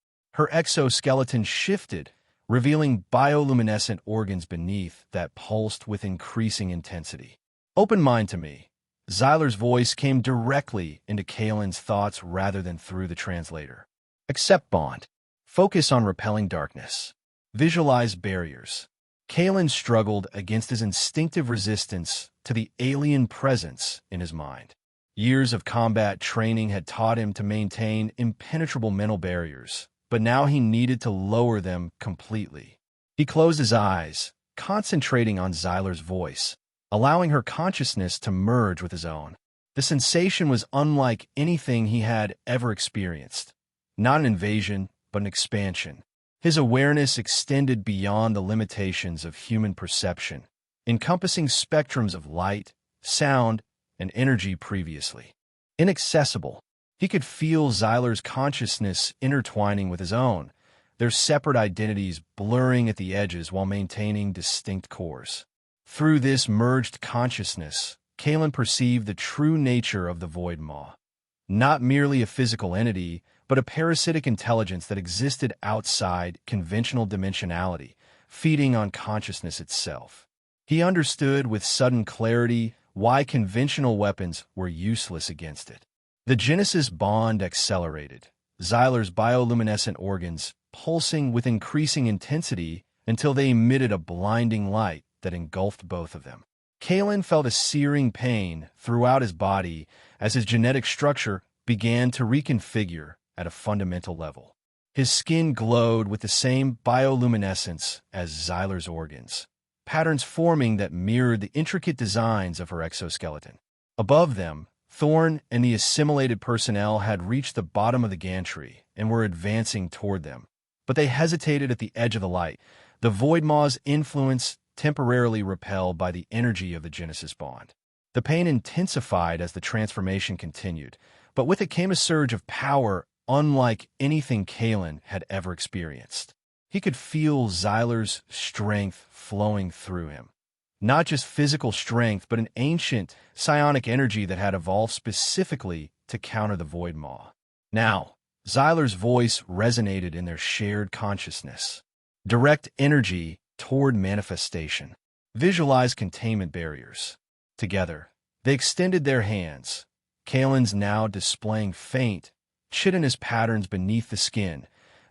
Her exoskeleton shifted, revealing bioluminescent organs beneath that pulsed with increasing intensity. "Open mind to me." Xyler's voice came directly into Kalen's thoughts rather than through the translator. "Accept bond. Focus on repelling darkness. Visualize barriers." Kalen struggled against his instinctive resistance to the alien presence in his mind. Years of combat training had taught him to maintain impenetrable mental barriers, but now he needed to lower them completely. He closed his eyes, concentrating on Xyler's voice, allowing her consciousness to merge with his own. The sensation was unlike anything he had ever experienced. Not an invasion, but an expansion. His awareness extended beyond the limitations of human perception, encompassing spectrums of light, sound, and energy previously inaccessible. He could feel Xyler's consciousness intertwining with his own, their separate identities blurring at the edges while maintaining distinct cores. Through this merged consciousness, Kalen perceived the true nature of the Void Maw. Not merely a physical entity, but a parasitic intelligence that existed outside conventional dimensionality, feeding on consciousness itself. He understood with sudden clarity why conventional weapons were useless against it. The Genesis bond accelerated, Xyler's bioluminescent organs pulsing with increasing intensity until they emitted a blinding light that engulfed both of them. Kalen felt a searing pain throughout his body as his genetic structure began to reconfigure at a fundamental level. His skin glowed with the same bioluminescence as Xyler's organs, patterns forming that mirrored the intricate designs of her exoskeleton. Above them, Thorn and the assimilated personnel had reached the bottom of the gantry and were advancing toward them, but they hesitated at the edge of the light, the Void Maw's influence temporarily repelled by the energy of the Genesis bond. The pain intensified as the transformation continued, but with it came a surge of power unlike anything Kalen had ever experienced. He could feel Xyler's strength flowing through him. Not just physical strength, but an ancient psionic energy that had evolved specifically to counter the Void Maw. Now, Xyler's voice resonated in their shared consciousness. Direct energy toward manifestation. Visualize containment barriers. Together, they extended their hands, Kalen's now displaying faint, chitinous patterns beneath the skin,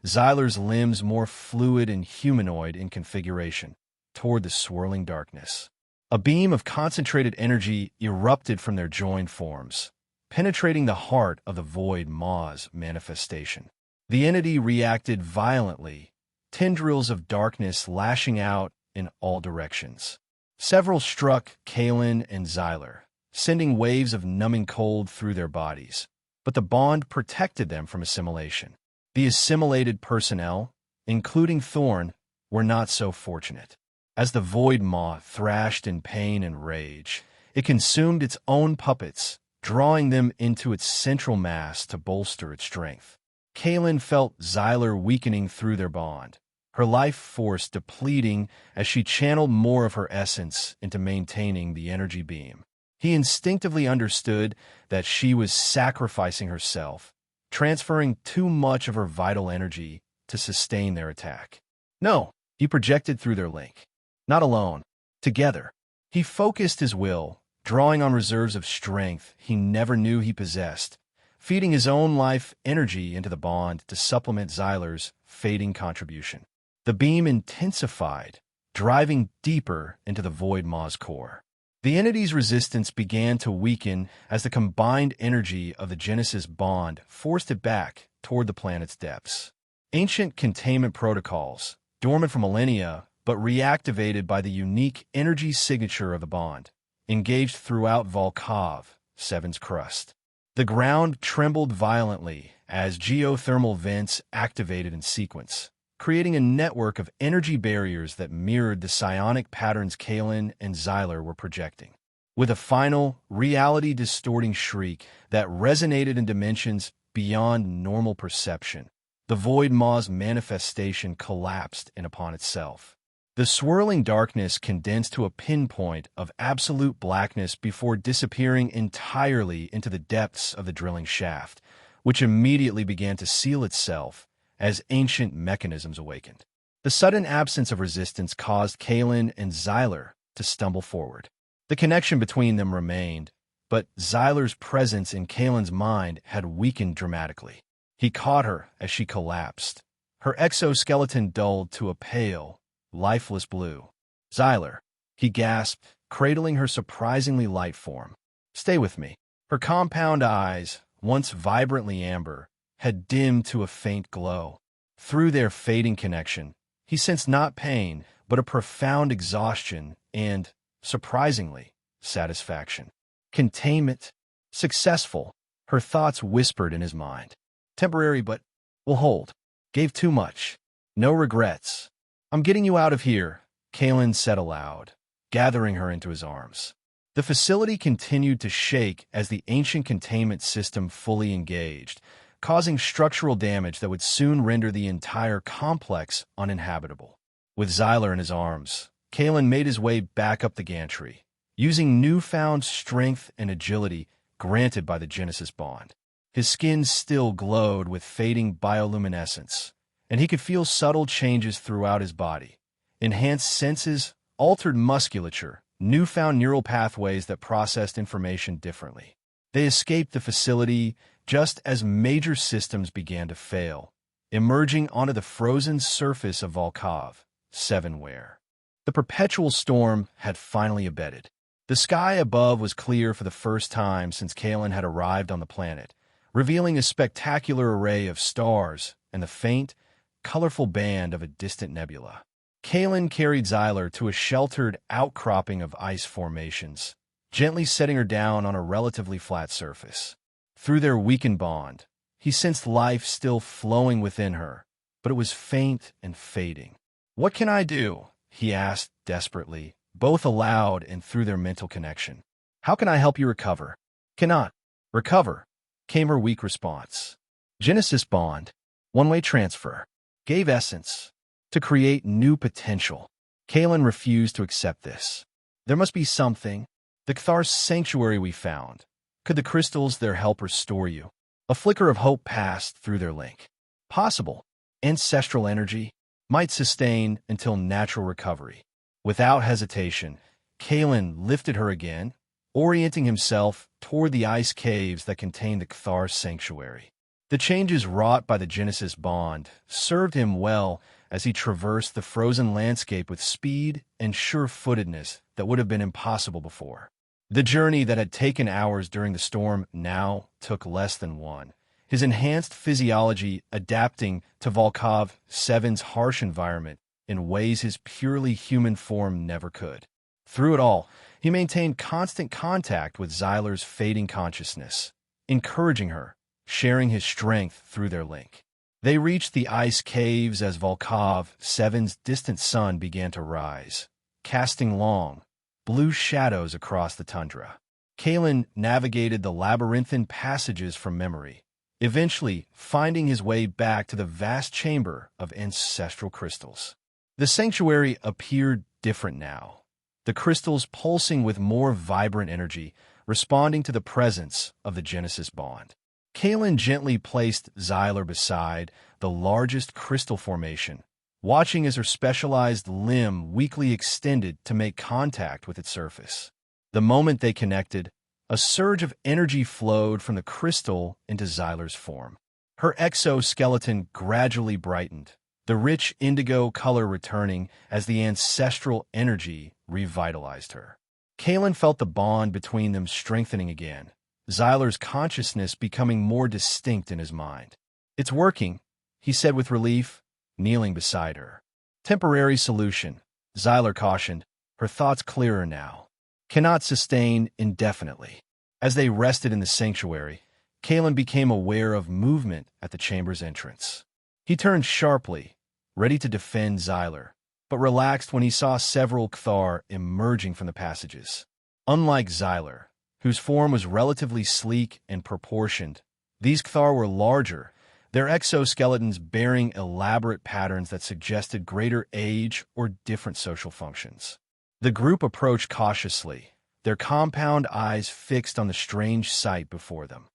Xyler's limbs more fluid and humanoid in configuration, toward the swirling darkness. A beam of concentrated energy erupted from their joined forms, penetrating the heart of the Void Maw's manifestation. The entity reacted violently, tendrils of darkness lashing out in all directions. Several struck Kalen and Xyler, sending waves of numbing cold through their bodies, but the bond protected them from assimilation. The assimilated personnel, including Thorn, were not so fortunate. As the Void Maw thrashed in pain and rage, it consumed its own puppets, drawing them into its central mass to bolster its strength. Kalen felt Xyler weakening through their bond, her life force depleting as she channeled more of her essence into maintaining the energy beam. He instinctively understood that she was sacrificing herself, transferring too much of her vital energy to sustain their attack. No, he projected through their link. Not alone. Together. He focused his will, drawing on reserves of strength he never knew he possessed, feeding his own life energy into the bond to supplement Xyler's fading contribution. The beam intensified, driving deeper into the Void Maw's core. The entity's resistance began to weaken as the combined energy of the Genesis bond forced it back toward the planet's depths. Ancient containment protocols, dormant for millennia, but reactivated by the unique energy signature of the bond, engaged throughout Volkov, Seven's crust. The ground trembled violently as geothermal vents activated in sequence, creating a network of energy barriers that mirrored the psionic patterns Kalen and Xyler were projecting. With a final, reality-distorting shriek that resonated in dimensions beyond normal perception, the Void Maw's manifestation collapsed in upon itself. The swirling darkness condensed to a pinpoint of absolute blackness before disappearing entirely into the depths of the drilling shaft, which immediately began to seal itself as ancient mechanisms awakened. The sudden absence of resistance caused Kalen and Xyler to stumble forward. The connection between them remained, but Xyler's presence in Kalen's mind had weakened dramatically. He caught her as she collapsed, her exoskeleton dulled to a pale, lifeless blue. Xyler, he gasped, cradling her surprisingly light form. Stay with me. Her compound eyes, once vibrantly amber, had dimmed to a faint glow. Through their fading connection, he sensed not pain, but a profound exhaustion and, surprisingly, satisfaction. Containment. Successful. Her thoughts whispered in his mind. Temporary, but will hold. Gave too much. No regrets. I'm getting you out of here, Kalen said aloud, gathering her into his arms. The facility continued to shake as the ancient containment system fully engaged, causing structural damage that would soon render the entire complex uninhabitable. With Xyler in his arms, Kalen made his way back up the gantry, using newfound strength and agility granted by the Genesis bond. His skin still glowed with fading bioluminescence, and he could feel subtle changes throughout his body. Enhanced senses, altered musculature, newfound neural pathways that processed information differently. They escaped the facility just as major systems began to fail, emerging onto the frozen surface of Volkov, 7 where. The perpetual storm had finally abated. The sky above was clear for the first time since Kalen had arrived on the planet, revealing a spectacular array of stars and the faint, colorful band of a distant nebula. Kalen carried Xyler to a sheltered outcropping of ice formations, gently setting her down on a relatively flat surface. Through their weakened bond, he sensed life still flowing within her, but it was faint and fading. "What can I do?" he asked desperately, both aloud and through their mental connection. "How can I help you recover?" "Cannot recover," came her weak response. Genesis bond, one-way transfer, gave essence to create new potential. Kalen refused to accept this. There must be something. The Kthar's sanctuary we found. Could the crystals there help restore you? A flicker of hope passed through their link. Possible. Ancestral energy might sustain until natural recovery. Without hesitation, Kalen lifted her again, orienting himself toward the ice caves that contained the Kthar's sanctuary. The changes wrought by the Genesis bond served him well as he traversed the frozen landscape with speed and sure-footedness that would have been impossible before. The journey that had taken hours during the storm now took less than one, his enhanced physiology adapting to Volkov 7's harsh environment in ways his purely human form never could. Through it all, he maintained constant contact with Xyler's fading consciousness, encouraging her, sharing his strength through their link. They reached the ice caves as Volkov 7's distant sun began to rise, casting long, blue shadows across the tundra. Kalen navigated the labyrinthine passages from memory, eventually finding his way back to the vast chamber of ancestral crystals. The sanctuary appeared different now, the crystals pulsing with more vibrant energy, responding to the presence of the Genesis bond. Kalen gently placed Xyler beside the largest crystal formation, watching as her specialized limb weakly extended to make contact with its surface. The moment they connected, a surge of energy flowed from the crystal into Xyler's form. Her exoskeleton gradually brightened, the rich indigo color returning as the ancestral energy revitalized her. Kalen felt the bond between them strengthening again, Xyler's consciousness becoming more distinct in his mind. "It's working," he said with relief, kneeling beside her. "Temporary solution," Xyler cautioned, her thoughts clearer now. "Cannot sustain indefinitely." As they rested in the sanctuary, Kalen became aware of movement at the chamber's entrance. He turned sharply, ready to defend Xyler, but relaxed when he saw several Kthar emerging from the passages. Unlike Xyler, whose form was relatively sleek and proportioned, these Kthar were larger, their exoskeletons bearing elaborate patterns that suggested greater age or different social functions. The group approached cautiously, their compound eyes fixed on the strange sight before them.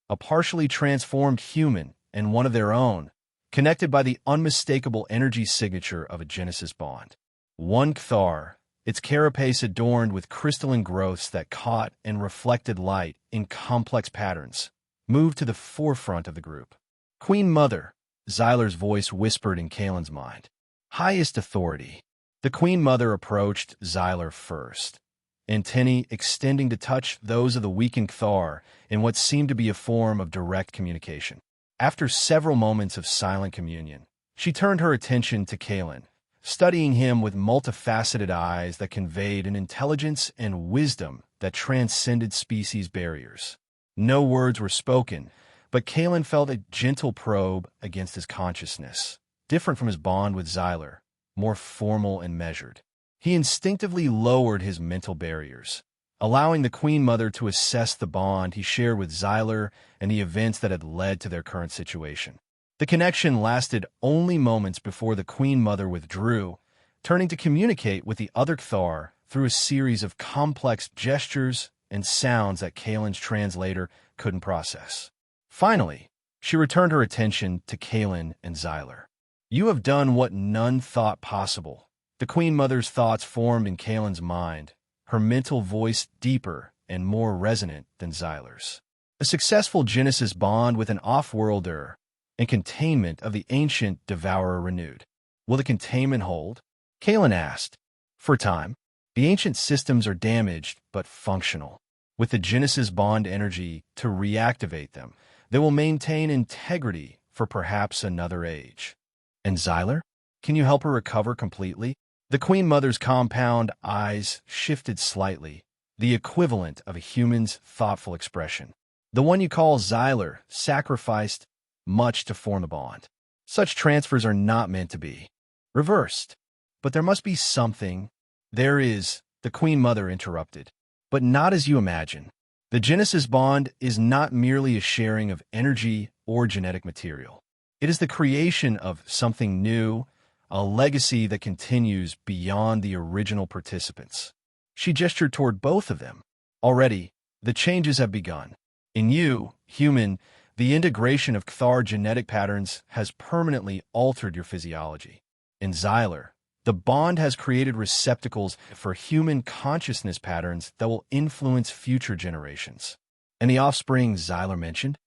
A partially transformed human and one of their own, connected by the unmistakable energy signature of a Genesis bond. One Kthar, its carapace adorned with crystalline growths that caught and reflected light in complex patterns, moved to the forefront of the group. "Queen Mother," Xyler's voice whispered in Kalen's mind. "Highest authority." The Queen Mother approached Xyler first, antennae extending to touch those of the weakened Kthar in what seemed to be a form of direct communication. After several moments of silent communion, she turned her attention to Kalen, studying him with multifaceted eyes that conveyed an intelligence and wisdom that transcended species barriers. No words were spoken, but Kalen felt a gentle probe against his consciousness, different from his bond with Xyler, more formal and measured. He instinctively lowered his mental barriers, allowing the Queen Mother to assess the bond he shared with Xyler and the events that had led to their current situation. The connection lasted only moments before the Queen Mother withdrew, turning to communicate with the other Kthar through a series of complex gestures and sounds that Kalen's translator couldn't process. Finally, she returned her attention to Kalen and Xyler. "You have done what none thought possible." The Queen Mother's thoughts formed in Kalen's mind, her mental voice deeper and more resonant than Xyler's. A successful Genesis bond with an off-worlder and containment of the ancient devourer renewed. "Will the containment hold?" Kalen asked. "For a time. The ancient systems are damaged but functional. With the Genesis bond energy to reactivate them, they will maintain integrity for perhaps another age." "And Xyler? Can you help her recover completely?" The Queen Mother's compound eyes shifted slightly, the equivalent of a human's thoughtful expression. "The one you call Xyler sacrificed much to form the bond. Such transfers are not meant to be reversed. But there must be something. There is, the Queen Mother interrupted. But not as you imagine. The Genesis bond is not merely a sharing of energy or genetic material. It is the creation of something new, a legacy that continues beyond the original participants. She gestured toward both of them. Already, the changes have begun. In you, human, the integration of Cthar genetic patterns has permanently altered your physiology. In Xyler, the bond has created receptacles for human consciousness patterns that will influence future generations. And the offspring Xyler mentioned?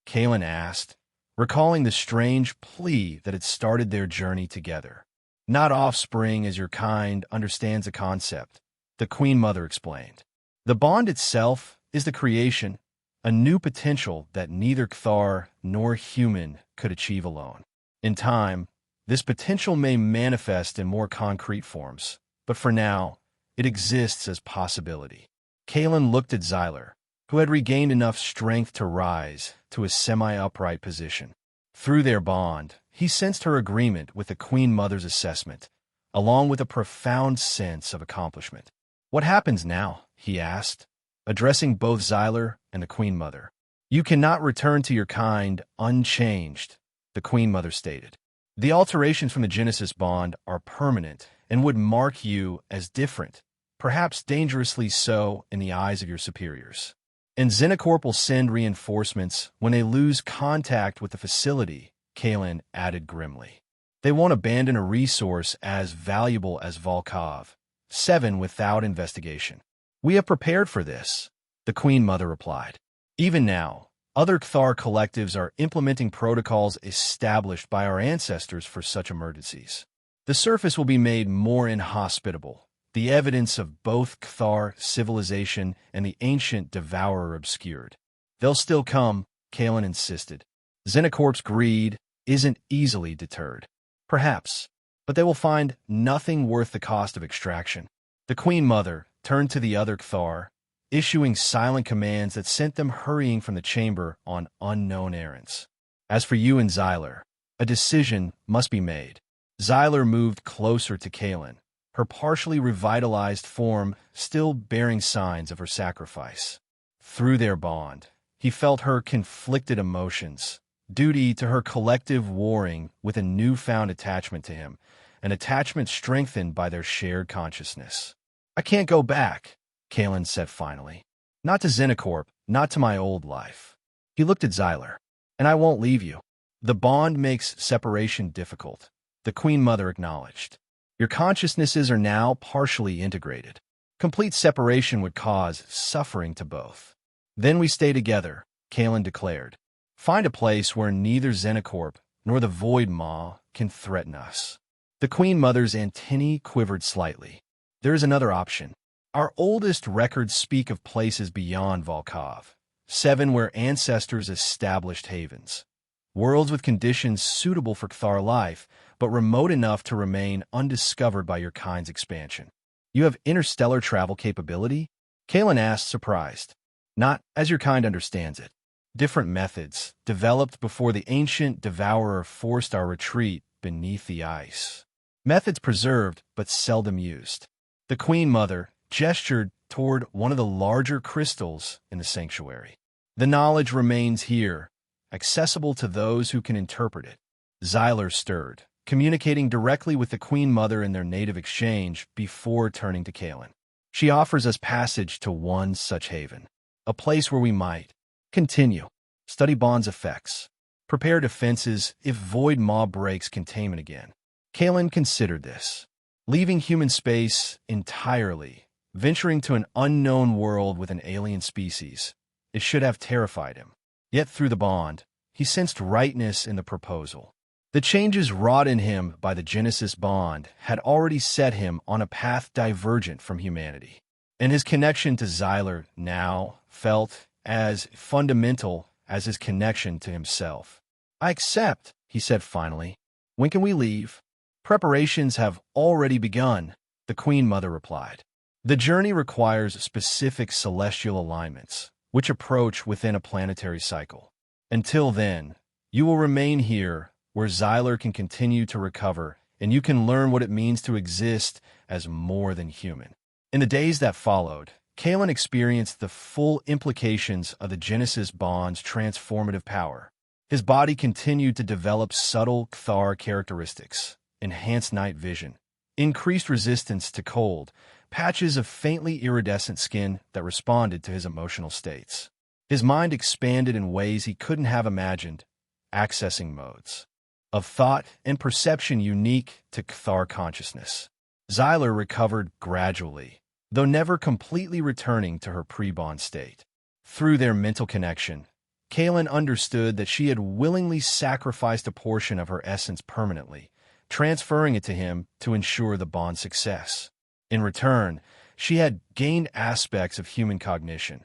Kalen asked, recalling the strange plea that had started their journey together. Not offspring as your kind understands the concept, the Queen Mother explained. The bond itself is the creation, a new potential that neither Cthar nor human could achieve alone. In time, this potential may manifest in more concrete forms, but for now, it exists as possibility. Kalen looked at Xyler, who had regained enough strength to rise to a semi-upright position. Through their bond, he sensed her agreement with the Queen Mother's assessment, along with a profound sense of accomplishment. "What happens now?" he asked, addressing both Xyler and the Queen Mother. "You cannot return to your kind unchanged," the Queen Mother stated. "The alterations from the Genesis bond are permanent and would mark you as different, perhaps dangerously so in the eyes of your superiors. And Xenocorp will send reinforcements when they lose contact with the facility," Kalen added grimly. "They won't abandon a resource as valuable as Volkov, 7 without investigation." "We have prepared for this," the Queen Mother replied. "Even now, other Cthar collectives are implementing protocols established by our ancestors for such emergencies. The surface will be made more inhospitable, the evidence of both Cthar civilization and the ancient devourer obscured. They'll still come," Kalen insisted. "Xenocorp's greed isn't easily deterred. Perhaps, but they will find nothing worth the cost of extraction." The Queen Mother turned to the other Cthar, issuing silent commands that sent them hurrying from the chamber on unknown errands. "As for you and Xyler, a decision must be made." Xyler moved closer to Kalen, her partially revitalized form still bearing signs of her sacrifice. Through their bond, he felt her conflicted emotions, duty to her collective warring with a newfound attachment to him, an attachment strengthened by their shared consciousness. "I can't go back," Kalen said finally. "Not to Xenocorp, not to my old life." He looked at Xyler. "And I won't leave you." "The bond makes separation difficult," the Queen Mother acknowledged. "Your consciousnesses are now partially integrated. Complete separation would cause suffering to both." "Then we stay together," Kalen declared. "Find a place where neither Xenocorp nor the Void Maw can threaten us." The Queen Mother's antennae quivered slightly. "There is another option. Our oldest records speak of places beyond Volkov, 7 where ancestors established havens. Worlds with conditions suitable for Cthar life, but remote enough to remain undiscovered by your kind's expansion." "You have interstellar travel capability?" Kalen asked, surprised. "Not as your kind understands it. Different methods, developed before the ancient devourer forced our retreat beneath the ice. Methods preserved, but seldom used." The Queen Mother gestured toward one of the larger crystals in the sanctuary. "The knowledge remains here, accessible to those who can interpret it." Xyler stirred, communicating directly with the Queen Mother in their native exchange before turning to Kalen. "She offers us passage to one such haven, a place where we might continue, study Bond's effects, prepare defenses if Void Maw breaks containment again." Kalen considered this. Leaving human space entirely, venturing to an unknown world with an alien species, it should have terrified him. Yet through the bond, he sensed rightness in the proposal. The changes wrought in him by the Genesis bond had already set him on a path divergent from humanity, and his connection to Xyler now felt as fundamental as his connection to himself. "I accept," he said finally. "When can we leave?" "Preparations have already begun," the Queen Mother replied. "The journey requires specific celestial alignments, which approach within a planetary cycle. Until then, you will remain here, where Xyler can continue to recover, and you can learn what it means to exist as more than human. In the days that followed, Kalen experienced the full implications of the Genesis bond's transformative power. His body continued to develop subtle Cthar characteristics, enhanced night vision, increased resistance to cold, patches of faintly iridescent skin that responded to his emotional states. His mind expanded in ways he couldn't have imagined, accessing modes of thought and perception unique to Cthar consciousness. Xyler recovered gradually, though never completely returning to her pre-bond state. Through their mental connection, Kalen understood that she had willingly sacrificed a portion of her essence permanently, transferring it to him to ensure the bond's success. In return, she had gained aspects of human cognition,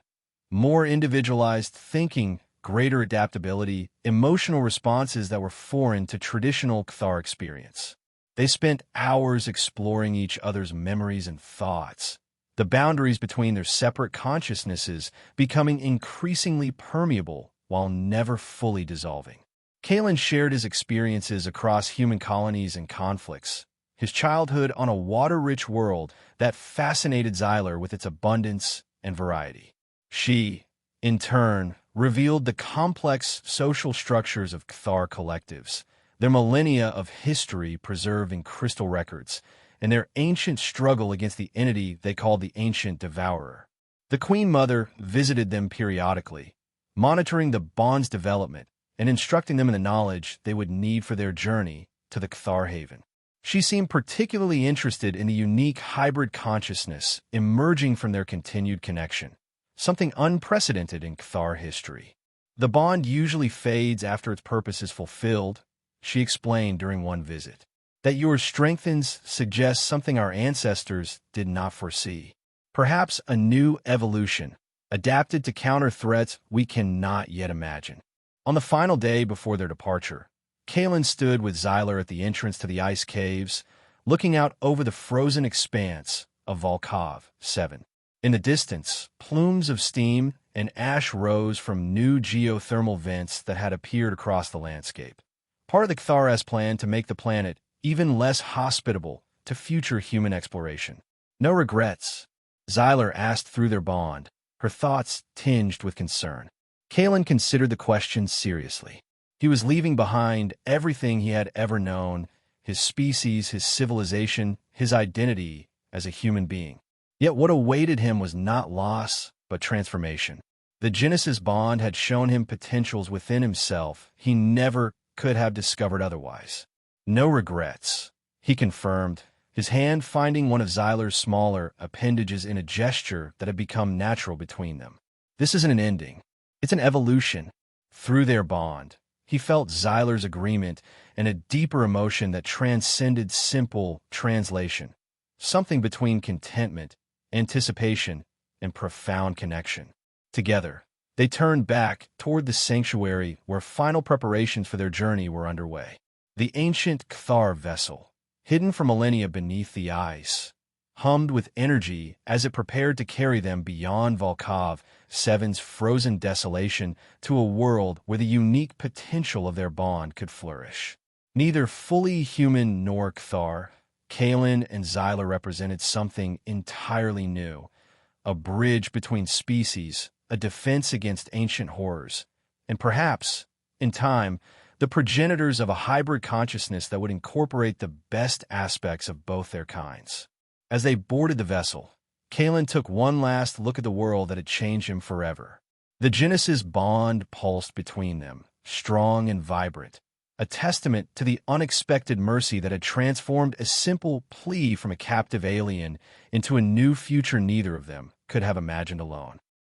more individualized thinking, greater adaptability, emotional responses that were foreign to traditional Cthar experience. They spent hours exploring each other's memories and thoughts, the boundaries between their separate consciousnesses becoming increasingly permeable while never fully dissolving. Kalen shared his experiences across human colonies and conflicts, his childhood on a water-rich world that fascinated Xyler with its abundance and variety. She, in turn, revealed the complex social structures of Cthar collectives, their millennia of history preserved in crystal records, and their ancient struggle against the entity they called the Ancient Devourer. The Queen Mother visited them periodically, monitoring the bond's development and instructing them in the knowledge they would need for their journey to the Cthar Haven. She seemed particularly interested in the unique hybrid consciousness emerging from their continued connection, something unprecedented in Cthar history. The bond usually fades after its purpose is fulfilled, she explained during one visit. That yours strengthens suggests something our ancestors did not foresee. Perhaps a new evolution, adapted to counter threats we cannot yet imagine. On the final day before their departure, Kalen stood with Xyler at the entrance to the ice caves, looking out over the frozen expanse of Volkov 7. In the distance, plumes of steam and ash rose from new geothermal vents that had appeared across the landscape. Part of the Cthar's plan to make the planet even less hospitable to future human exploration. No regrets, Xyler asked through their bond, her thoughts tinged with concern. Kalen considered the question seriously. He was leaving behind everything he had ever known, his species, his civilization, his identity as a human being. Yet what awaited him was not loss, but transformation. The Genesis bond had shown him potentials within himself he never could have discovered otherwise. No regrets, he confirmed, his hand finding one of Xyler's smaller appendages in a gesture that had become natural between them. This isn't an ending. It's an evolution. Through their bond, he felt Xyler's agreement and a deeper emotion that transcended simple translation, something between contentment, anticipation, and profound connection. Together, they turned back toward the sanctuary where final preparations for their journey were underway. The ancient Cthar vessel, hidden for millennia beneath the ice, hummed with energy as it prepared to carry them beyond Volkov 7's frozen desolation to a world where the unique potential of their bond could flourish. Neither fully human nor Cthar, Kalen and Xyler represented something entirely new, a bridge between species, a defense against ancient horrors, and perhaps, in time, the progenitors of a hybrid consciousness that would incorporate the best aspects of both their kinds. As they boarded the vessel, Kalen took one last look at the world that had changed him forever. The Genesis bond pulsed between them, strong and vibrant, a testament to the unexpected mercy that had transformed a simple plea from a captive alien into a new future neither of them could have imagined alone.